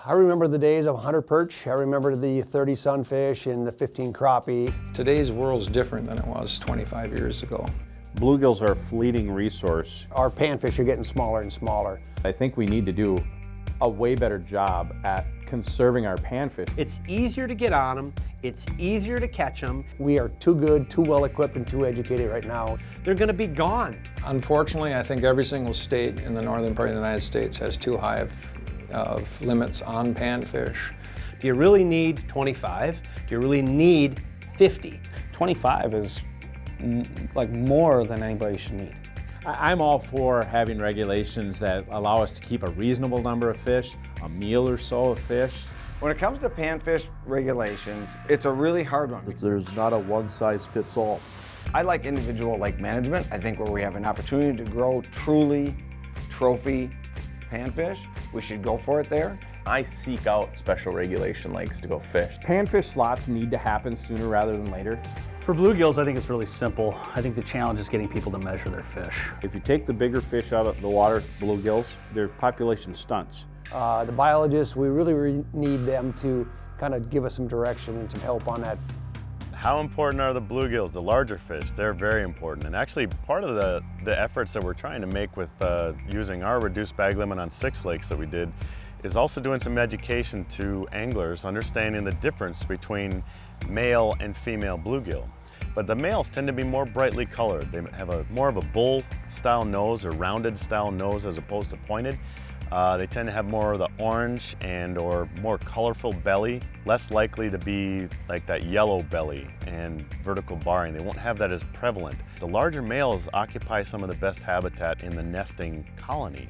I remember the days of 100 perch. I remember the 30 sunfish and the 15 crappie. Today's world's different than it was 25 years ago. Bluegills are a fleeting resource. Our panfish are getting smaller and smaller. I think we need to do a way better job at conserving our panfish. It's easier to get on them, it's easier to catch them. We are too good, too well equipped, and too educated right now. They're going to be gone. Unfortunately, I think every single state in the northern part of the United States has too high of limits on panfish. Do you really need 25? Do you really need 50? 25 is like more than anybody should need. I'm all for having regulations that allow us to keep a reasonable number of fish, a meal or so of fish. When it comes to panfish regulations, it's a really hard one. There's not a one-size-fits-all. I like individual management. I think where we have an opportunity to grow truly trophy panfish, we should go for it there. I seek out special regulation lakes to go fish. Panfish slots need to happen sooner rather than later. For bluegills, I think it's really simple. I think the challenge is getting people to measure their fish. If you take the bigger fish out of the water, bluegills, their population stunts. The biologists, we really need them to kind of give us some direction and some help on that. How important are the bluegills, the larger fish? They're very important. And actually part of the efforts that we're trying to make with using our reduced bag limit on 6 lakes that we did is also doing some education to anglers, understanding the difference between male and female bluegill. But the males tend to be more brightly colored. They have more of a bull style nose or rounded style nose as opposed to pointed. They tend to have more of the orange and or more colorful belly, less likely to be like that yellow belly and vertical barring. They won't have that as prevalent. The larger males occupy some of the best habitat in the nesting colony.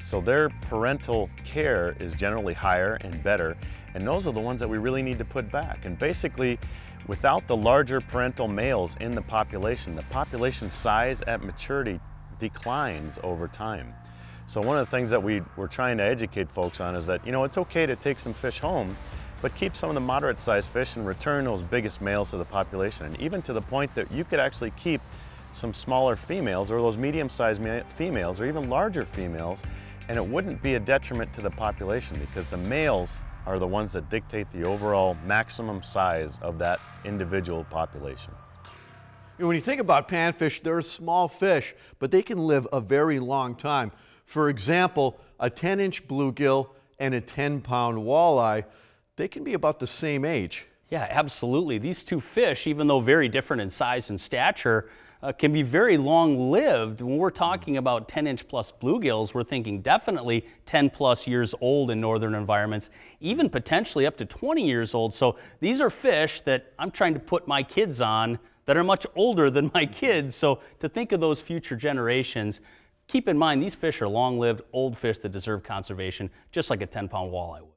So their parental care is generally higher and better, and those are the ones that we really need to put back. And basically, without the larger parental males in the population size at maturity declines over time. So one of the things that we're trying to educate folks on is that, it's okay to take some fish home, but keep some of the moderate-sized fish and return those biggest males to the population. And even to the point that you could actually keep some smaller females or those medium-sized females or even larger females, and it wouldn't be a detriment to the population because the males are the ones that dictate the overall maximum size of that individual population. When you think about panfish, they're small fish, but they can live a very long time. For example, a 10-inch bluegill and a 10-pound walleye, they can be about the same age. Yeah, absolutely. These two fish, even though very different in size and stature, can be very long-lived. When we're talking about 10-inch plus bluegills, we're thinking definitely 10 plus years old in northern environments, even potentially up to 20 years old. So these are fish that I'm trying to put my kids on that are much older than my kids. So to think of those future generations, keep in mind these fish are long-lived, old fish that deserve conservation, just like a 10-pound walleye would.